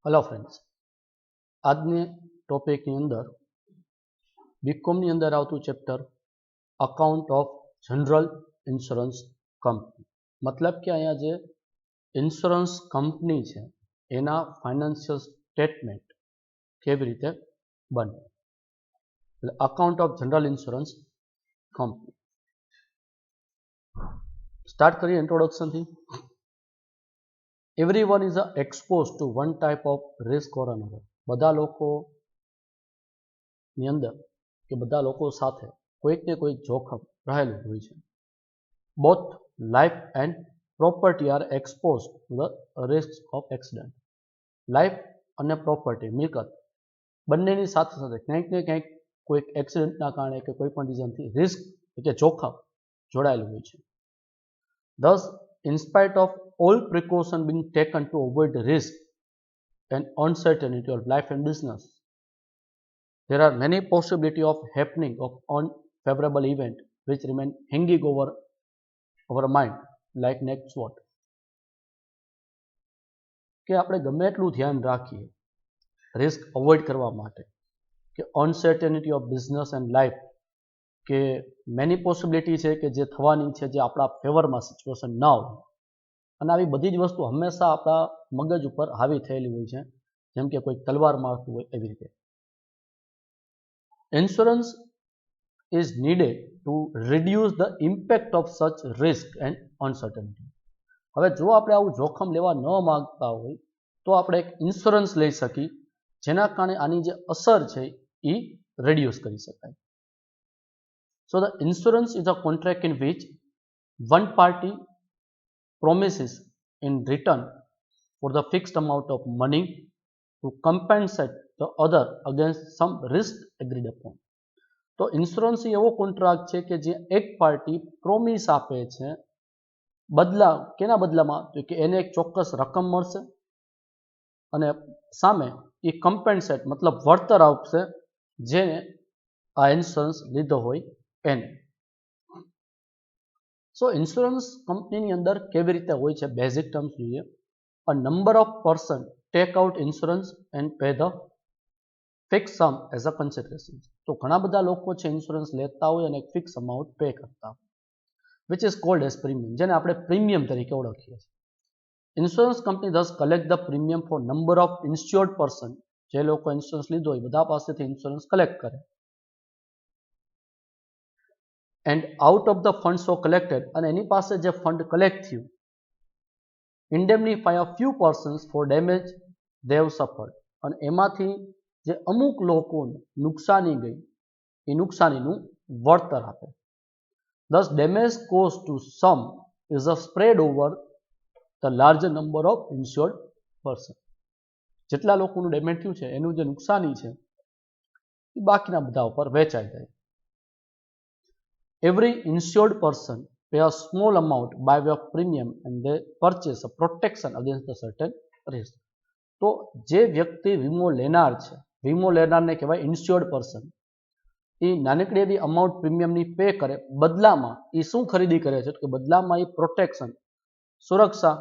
Hello friends, આજની ટોપિકની અંદર બીકોમની અંદર આવતું chapter account of general insurance company. મતલબ કે અહીંયા જે ઇન્સ્યોરન્સ કંપની છે એના ફાઇનાન્શિયલ સ્ટેટમેન્ટ કેવી રીતે બને, એટલે account of general insurance company. Start કરીએ ઇન્ટ્રોડક્શનથી. Everyone is exposed to one type of risk or another. બધા લોકોની અંદર કે બધા લોકો સાથે કોઈક ને કોઈક જોખમ રહેલું હોય છે. Both life and property are exposed to the risks of accident. Life અને પ્રોપર્ટી મિલકત બંનેની સાથે સાથે ક્યાંક ને ક્યાંક કોઈક એક્સિડન્ટના કારણે કે કોઈ પણ રીઝનથી રિસ્ક એટલે જોખમ જોડાયેલું હોય છે. Thus, in spite of all precaution being taken to avoid risk and uncertainty of life and business, there are many possibility of happening of unfavorable event which remain hanging over our mind like next what. કે આપણે ગમે એટલું ધ્યાન રાખીએ risk avoid કરવા માટે કે uncertainty of business and life કે મેની પોસિબિલિટી છે કે જે થવાની છે જે આપણા ફેવરમાં સિચ્યુએશન ના હોય, અને આવી બધી જ વસ્તુ હંમેશા આપણા મગજ ઉપર હાવી થયેલી હોય છે, જેમ કે કોઈ તલવાર મારતું હોય એવી રીતે. Insurance is needed to reduce the impact of સચ રિસ્ક એન્ડ અનસર્ટનિટી. હવે જો આપણે આવું જોખમ લેવા ન માંગતા હોય તો આપણે એક ઇન્સ્યોરન્સ લઈ શકીએ જેના કારણે આની જે અસર છે એ રિડ્યુસ કરી શકાય. So the insurance is a contract in which one party promises in return for the fixed amount of money to compensate the other against some risk agreed upon. તો ઇન્સ્યોરન્સ એવો કોન્ટ્રાક્ટ છે કે જે એક party promise આપે છે કેના બદલામાં, તો કે એને એક ચોક્કસ રકમ મળશે અને સામે એ કમ્પેન્સેટ મતલબ વળતર આપશે જેને આ ઇન્સ્યોરન્સ લીધો હોય એને. સો ઇન્સ્યોરન્સ કંપનીની અંદર કેવી રીતે હોય છે બેઝિક ટર્મ્સ જોઈએ. A number of person take out insurance and pay the fix sum as a consideration. તો ઘણા બધા લોકો છે ઇન્સ્યોરન્સ લેતા હોય અને એક ફિક્સ અમાઉન્ટ પે કરતા હોય, which is called as premium, જેને આપણે પ્રીમિયમ તરીકે ઓળખીએ છીએ. Insurance company does collect the premium for number of insured person. જે લોકો ઇન્સ્યોરન્સ લીધો હોય બધા પાસેથી ઇન્સ્યોરન્સ કલેક્ટ કરે. And out of the fund so collected, અને એની પાસે જે ફંડ કલેક્ટ થયું, indemnify a few persons for damage they have suffered, અને એમાંથી જે અમુક લોકોને નુકસાની ગઈ એ નુકસાનીનું વળતર આપે. Thus damage caused to some is a spread over the larger number of insured person. જેટલા લોકોનું ડેમેજ થયું છે એનું જે નુકસાની છે એ બાકીના બધા ઉપર વેચાઈ જાય. Every insured person pay a small amount by way of premium and they purchase a protection against the certain risk. તો જે વ્યક્તિ વીમો લેનાર છે, વીમો લેનારને કહેવાય ઇન્સ્યોર્ડ પર્સન, એ નાનકડી એવી અમાઉન્ટ પ્રીમિયમની પે કરે, બદલામાં એ શું ખરીદી કરે છે કે બદલામાં એ પ્રોટેક્શન સુરક્ષા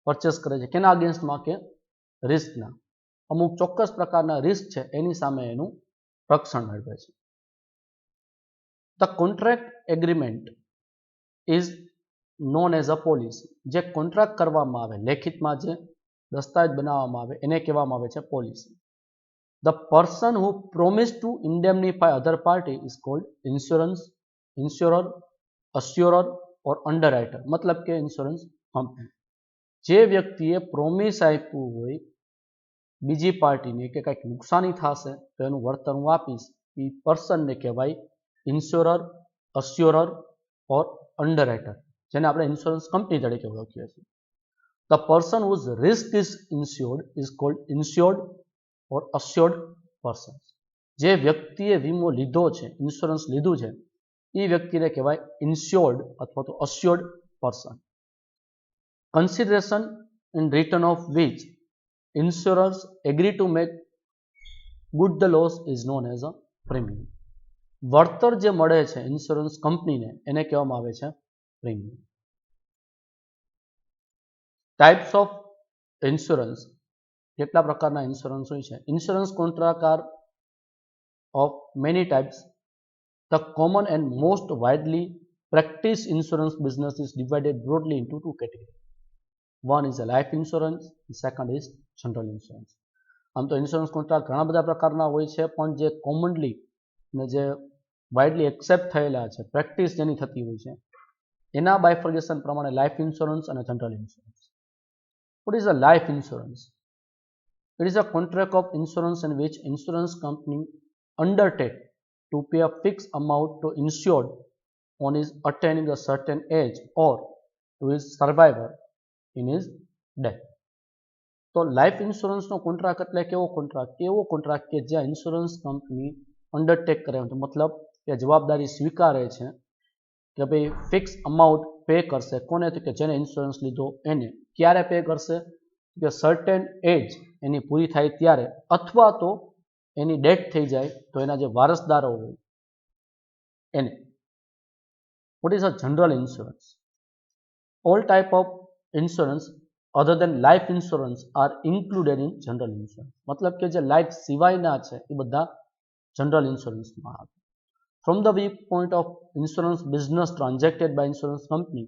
પરચેસ કરે છે. કેના અગેન્સ્ટમાં? કે રિસ્કના. અમુક ચોક્કસ પ્રકારના રિસ્ક છે એની સામે એનું રક્ષણ મેળવે છે. The contract agreement is known as a policy. જે કોન્ટ્રાક્ટ કરવામાં આવે, લેખિતમાં જે દસ્તાવેજ બનાવવામાં આવે એને કહેવામાં આવે છે policy. The person who promised to indemnify other party is called insurer, assurer or underwriter. મતલબ કે ઇન્સ્યોરન્સ કંપની. જે વ્યક્તિએ પ્રોમિસ આપ્યું હોય બીજી પાર્ટીને કે કંઈક નુકસાની થશે તો એનું વળતર હું આપીશ, એ પર્સનને કહેવાય ઇન્સ્યોરર, અસ્યોરર ઓર અંડરરાઇટર, જેને આપણે ઇન્સ્યોરન્સ કંપની તરીકે ઓળખીએ છીએ. The person whose risk is insured is called insured or assured person. જે વ્યક્તિએ વીમો લીધો છે, ઇન્સ્યોરન્સ લીધું છે, એ વ્યક્તિને કહેવાય ઇન્સ્યોર્ડ અથવા તો assured person. Consideration in return of which insurers agree to make good the loss is known as a premium. વળતર જે મળે છે ઇન્સ્યોરન્સ કંપનીને એને કહેવામાં આવે છે પ્રીમિયમ. Types of insurance. કેટલા પ્રકારના ઇન્સ્યોરન્સ હોય છે? Insurance contract are of many types. The common and most widely practiced insurance business is divided broadly into two categories. One is a life insurance, the second is general insurance. આમ તો insurance contract ઘણા બધા પ્રકારના હોય છે, પણ જે commonly ને જે વાઇડલી એક્સેપ્ટ થયેલા છે, પ્રેક્ટિસ જેની થતી હોય છે, એના બાયફર્ગેશન પ્રમાણે લાઈફ ઇન્સ્યોરન્સ અને general insurance. What is a life insurance? It is a contract of insurance in which insurance company undertake to pay a fixed amount to insured on his attaining a certain age or to his survivor in his death. તો life ઇન્સ્યોરન્સનો contract એટલે કેવો contract કે જ્યાં insurance company undertake કરે, મતલબ કે જવાબદારી સ્વીકારે છે કે ભાઈ ફિક્સ અમાઉન્ટ પે કરશે. કોને? તો કે જેને ઇન્સ્યોરન્સ લીધો એને. ક્યારે પે કરશે? કે સર્ટેન એજ એની પૂરી થાય ત્યારે, અથવા તો એની ડેથ થઈ જાય તો એના જે વારસદારો હોય એને. What is a general insurance? All type of insurance other than life insurance are included in general insurance. મતલબ કે જે લાઈફ સિવાયના છે એ બધા જનરલ ઇન્સ્યોરન્સમાં આવે. From the viewpoint of insurance business transacted by insurance company,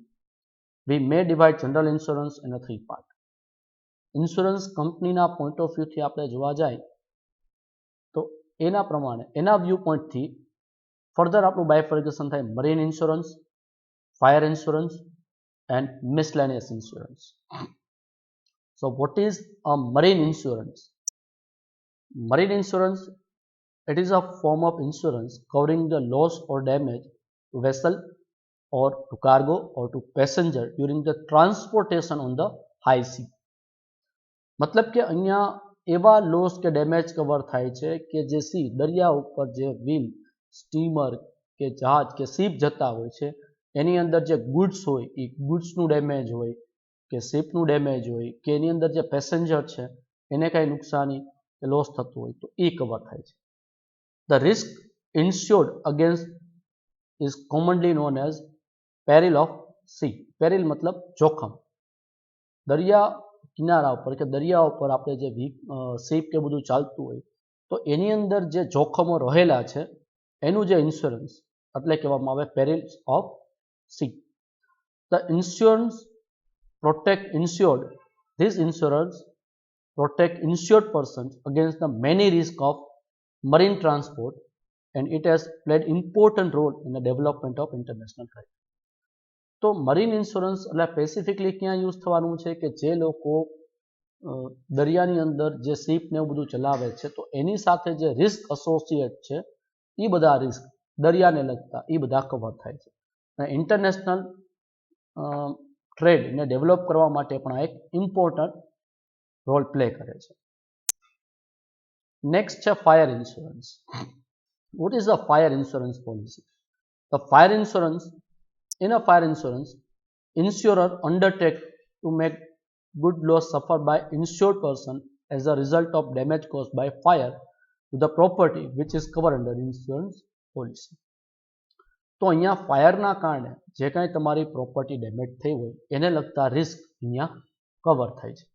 we may divide general insurance in a three part. Insurance કંપનીના point of વ્યૂથી આપણે જોવા જાય તો એના પ્રમાણે એના વ્યૂ પોઈન્ટથી ફર્ધર આપણું બાયફર્ગેશન થાય marine insurance, fire insurance and miscellaneous insurance. So what is a marine insurance? Marine insurance, it is a form of insurance covering the loss or damage to vessel or to cargo or to passenger during the transportation on the high sea. મતલબ કે અહીંયા એવા loss કે damage cover થાય છે કે જે C દરિયા ઉપર જે વ્હીલ, સ્ટીમર કે જહાજ કે શિપ જતા હોય છે એની અંદર જે ગુડ્સ હોય એ ગુડ્સનું ડેમેજ હોય કે શિપનું ડેમેજ હોય કે એની અંદર જે પેસેન્જર છે એને કાંઈ નુકસાની કે લોસ થતું હોય તો એ કવર થાય છે. The risk insured against is commonly known as peril of sea. Peril मतलब જોખમ. દરિયા કિનારા ઉપર કે દરિયા ઉપર આપણે જે શિપ કે બધું ચાલતું હોય તો એની અંદર જે જોખમો રહેલા છે એનું જે ઇન્સ્યોરન્સ એટલે કહેવામાં આવે perils of sea. The insurance protect insured. This insurance protect insured persons against the many risks of marine transport and it has played important role in the development of international trade. તો marine insurance એટલે specifically ક્યાં use થવાનું છે કે જે લોકો દરિયાની અંદર જે શિપ ને એવું બધું ચલાવે છે તો એની સાથે જે રિસ્ક એસોસિએટ છે એ બધા રિસ્ક દરિયાને લગતા એ બધા કવર થાય છે. અને ઇન્ટરનેશનલ ટ્રેડને ડેવલપ કરવા માટે પણ આ એક ઇમ્પોર્ટન્ટ રોલ પ્લે કરે છે. નેક્સ્ટ છે fire insurance. What is a fire insurance policy? The fire insurance, in a fire insurance, insurer undertake to make good loss suffered by insured person as a result of damage caused by fire to the property which is covered under insurance policy. તો અહીંયા ફાયરના કારણે જે કાંઈ તમારી property damage થઈ હોય એને લગતા રિસ્ક અહીંયા કવર થાય છે.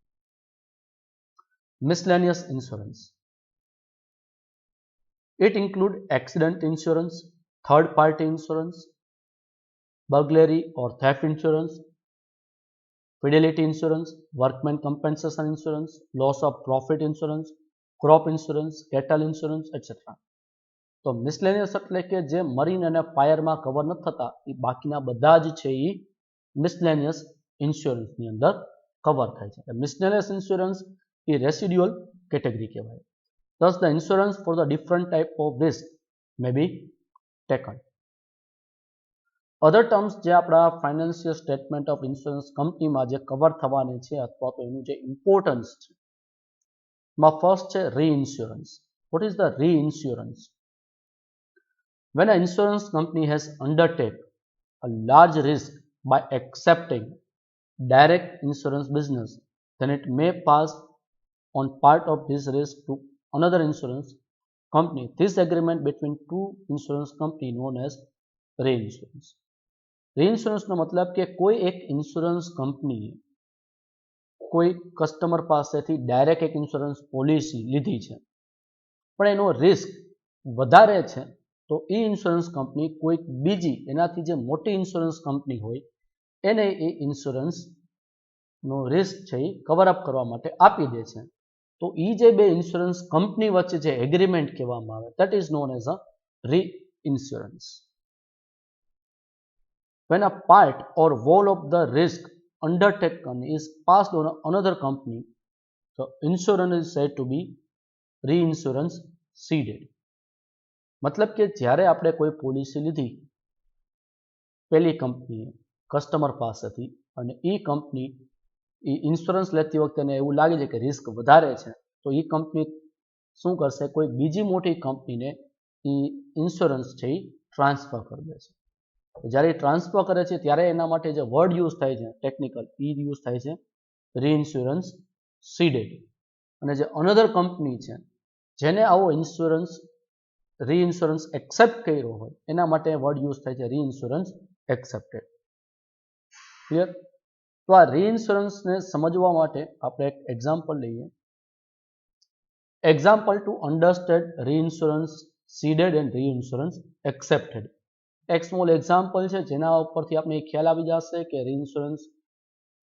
મિસલેનિયસ insurance. It includes accident insurance, third party insurance, burglary or theft insurance, fidelity insurance, workman compensation insurance, loss of profit insurance, crop insurance, cattle insurance, etc. તો મિસલેનિયસ એટલે કે જે મરીન અને ફાયરમાં કવર નથી થતા એ બાકીના બધા જ છે એ મિસલેનિયસ ઇન્સ્યોરન્સની અંદર કવર થાય છે. મિસલેનિયસ ઇન્સ્યોરન્સ એ રેસિડ્યુઅલ કેટેગરી કહેવાય. Thus, the insurance for the different type of risk may be taken. Other terms જે આપણા ફાઇનાન્શિયલ સ્ટેટમેન્ટ ઓફ ઇન્સ્યોરન્સ કંપનીમાં જે કવર થવાની છે અથવા તો એનું જે ઇમ્પોર્ટન્સ છે એમાં ફર્સ્ટ છે રીઇન્સ્યોરન્સ. What is the reinsurance? When an insurance company has undertaken a large risk by accepting direct insurance business, then it may pass on part of this risk to another insurance company. This agreement between two insurance company known as reinsurance. Reinsurance નો મતલબ કે કોઈ એક insurance કંપનીએ કોઈ customer પાસેથી direct એક insurance policy લીધી છે પણ એનો રિસ્ક વધારે છે, તો એ ઇન્સ્યોરન્સ કંપની કોઈક બીજી એનાથી જે મોટી ઇન્સ્યોરન્સ કંપની હોય એને એ ઇન્સ્યોરન્સનો રિસ્ક છે એ કવરઅપ કરવા માટે આપી દે છે. તો એ જે બે ઇન્સ્યોરન્સ કંપની વચ્ચે જે એગ્રીમેન્ટ કહેવામાં આવે, that is known as a reinsurance. When a part or whole of the risk undertaken is passed on another company, the insurance is said to be reinsurance ceded. મતલબ કે જ્યારે આપણે કોઈ policy લીધી પેલી કંપનીએ કસ્ટમર પાસેથી અને એ કંપની એ ઇન્સ્યોરન્સ લેતી વખતે એને એવું લાગે છે કે રિસ્ક વધારે છે, તો એ કંપની શું કરશે, કોઈ બીજી મોટી કંપનીને એ ઇન્સ્યોરન્સ છે એ ટ્રાન્સફર કરી દે છે. જ્યારે ટ્રાન્સફર કરે છે ત્યારે એના માટે જે વર્ડ યુઝ થાય છે ટેકનિકલ, એ યુઝ થાય છે રીઇન્સ્યોરન્સ સીડેડ. અને જે અનધર કંપની છે જેને આવો ઇન્સ્યોરન્સ રીઇન્સ્યોરન્સ એક્સેપ્ટ કર્યો હોય એના માટે વર્ડ યુઝ થાય છે રીઇન્સ્યોરન્સ એક્સેપ્ટેડ. ક્લિયર? તો આ રીઇન્સ્યોરન્સને સમજવા માટે આપણે એક એક્ઝામ્પલ લઈએ. Example to understand reinsurance ceded and reinsurance accepted. એક સ્મોલ એક્ઝામ્પલ છે જેના ઉપરથી આપણે ખ્યાલ આવી જશે કે રીઇન્સ્યોરન્સ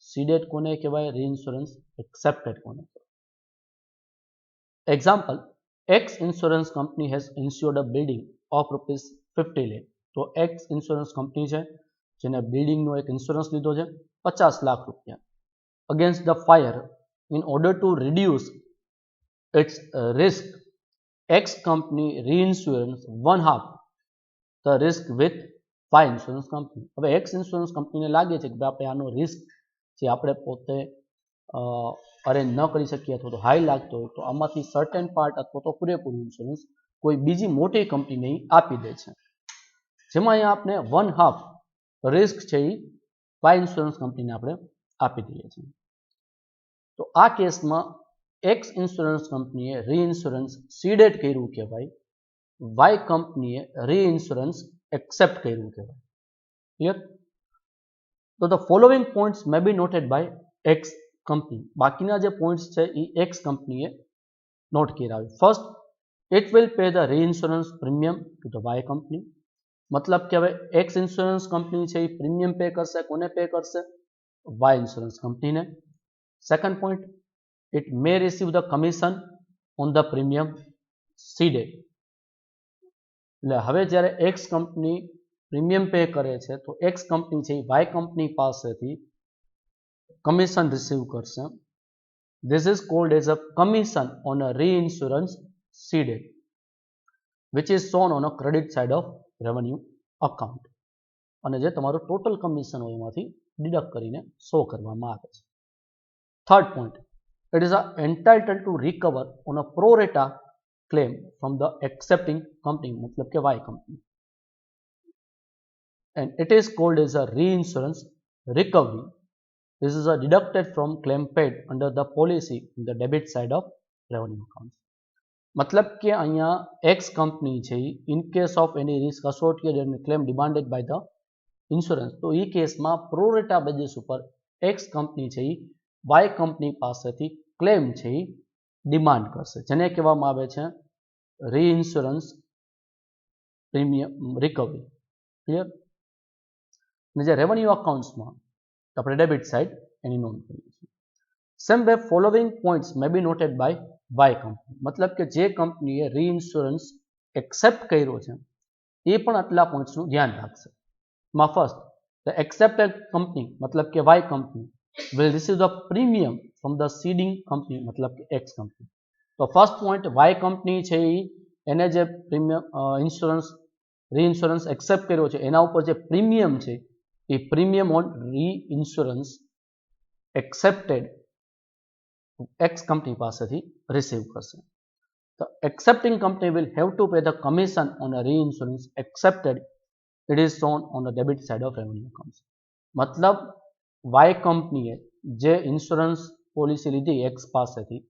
સીડેડ કોને કહેવાય, રીઇન્સ્યોરન્સ એક્સેપ્ટેડ કોને કહેવાય. Example, X insurance company has insured a building of ₹50 lakh. તો X insurance company છે જેને બિલ્ડિંગનો એક ઇન્સ્યોરન્સ લીધો છે 50 લાખ રૂપિયા against the fire. In order to reduce its risk, X company reinsurance one half the risk with Y insurance company. હવે X insurance કંપનીને લાગે છે કે આપણે આનો રિસ્ક જે આપણે પોતે અરેન્જ ન કરી શકીએ અથવા તો હાઈ લાગતો હોય તો આમાંથી સર્ટેન પાર્ટ અથવા તો પૂરેપૂરું ઇન્સ્યોરન્સ કોઈ બીજી મોટી કંપનીને આપી દે છે, જેમાં અહીંયા આપણે 1/2 રિસ્ક છે એ વાય ઇન્સ્યોરન્સ કંપનીને આપણે આપી દઈએ છીએ. તો આ કેસમાં એક્સ ઇન્સ્યોરન્સ કંપનીએ રીઇન્સ્યોરન્સ સીડેડ કર્યું કહેવાય, વાય કંપનીએ રીઇન્સ્યોરન્સ એક્સેપ્ટ કર્યું કહેવાય. ક્લિયર? તો the following points may be noted by X company. બાકીના જે પોઈન્ટ્સ છે એ એક્સ કંપનીએ નોટ કર્યા. First, it will pay the reinsurance premium to the Y company. મતલબ કે હવે એક્સ ઇન્સ્યોરન્સ કંપની છે એ પ્રીમિયમ પે કરશે, કોને પે કરશે, વાય ઇન્સ્યોરન્સ કંપનીને. Second point, it may receive the commission on the premium seeded. એટલે હવે જ્યારે એક્સ કંપની પ્રીમિયમ પે કરે છે તો એક્સ કંપની છે એ વાય કંપની પાસેથી કમિશન રિસીવ કરશે. This is called as a commission on a reinsurance ceded, which is shown on a credit side of revenue account. અને જે તમારું ટોટલ કમિશન હોય એમાંથી ડિડક્ટ કરીને શો કરવામાં આવે છે. Third point, it is entitled to recover on a pro rata claim from the accepting company, મતલબ કે Y company. And it is called as a reinsurance recovery. This is deducted from claim paid under the policy in the debit side of revenue accounts. મતલબ કે અહીંયા X company છે in case of any risk associated and claim demanded by the insurance, તો એ કેસમાં pro rata basis ઉપર X company છે એ વાય કંપની પાસેથી ક્લેમ છે એ ડિમાન્ડ કરશે, જેને કહેવામાં આવે છે રીઇન્સ્યોરન્સ પ્રીમિયમ રિકવરી. ક્લિયર? અને જે રેવન્યુ અકાઉન્ટ્સમાં આપણે ડેબિટ સાઇડ એની નોંધ કરીએ છીએ. Same way following points may be noted by Y company. મતલબ કે જે કંપનીએ રીઇન્સ્યોરન્સ એક્સેપ્ટ કર્યો છે એ પણ આટલા પોઈન્ટ્સનું ધ્યાન રાખશે. માં ફર્સ્ટ, ધ એક્સેપ્ટેડ કંપની મતલબ કે Y company will receive the premium from the ceding company મતલબ કે એક્સ કંપની. તો ફર્સ્ટ પોઈન્ટ, વાય કંપની છે એને જે પ્રીમિયમ ઇન્સ્યોરન્સ રીઇન્સ્યોરન્સ એક્સેપ્ટ કર્યો છે એના ઉપર જે પ્રીમિયમ છે એ premium on reinsurance accepted X company પાસેથી રિસીવ કરશે. The accepting company will have to pay the commission on a reinsurance accepted. It is shown on the debit side of revenue accounts. મતલબ Y કંપનીએ જે insurance policy લીધી x પાસેથી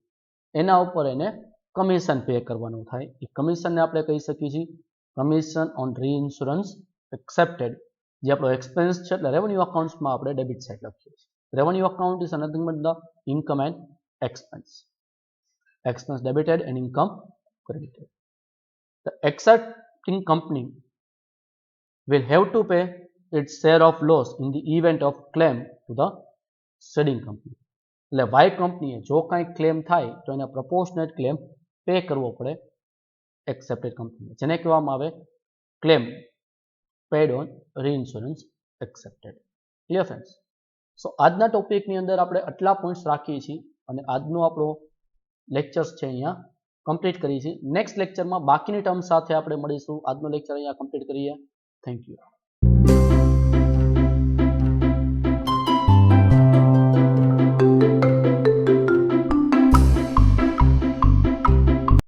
એના ઉપર એને કમિશન પે કરવાનું થાય. એ કમિશનને આપણે કહી શકીએ છીએ કમિશન ઓન રીઇન્સ્યોરન્સ એક્સેપ્ટેડ, જે આપણો એક્સપેન્સ છે એટલે રેવન્યુ અકાઉન્ટ્સમાં આપણે ડેબિટ સાઇડ લખીએ છીએ. Revenue account is nothing but the income and expense. Expense debited and income credited. The accepting company will have to pay its share of loss in the event of claim to the ceding company. એટલે Y કંપનીએ જો કાંઈ claim થાય તો એને પ્રપોર્શનેટ claim pay કરવો પડે accepted કંપનીને, જેને કહેવામાં આવે claim paid on reinsurance accepted. Clear friends? So આજના ટોપિકની અંદર આપણે આટલા પોઈન્ટ્સ રાખીએ છીએ અને આજનો આપણો લેક્ચર્સ છે અહીંયા કમ્પ્લીટ કરીએ છીએ. નેક્સ્ટ લેક્ચરમાં બાકીની ટર્મ સાથે આપણે મળીશું. આજનો લેક્ચર અહીંયા કમ્પ્લીટ કરીએ. Thank you.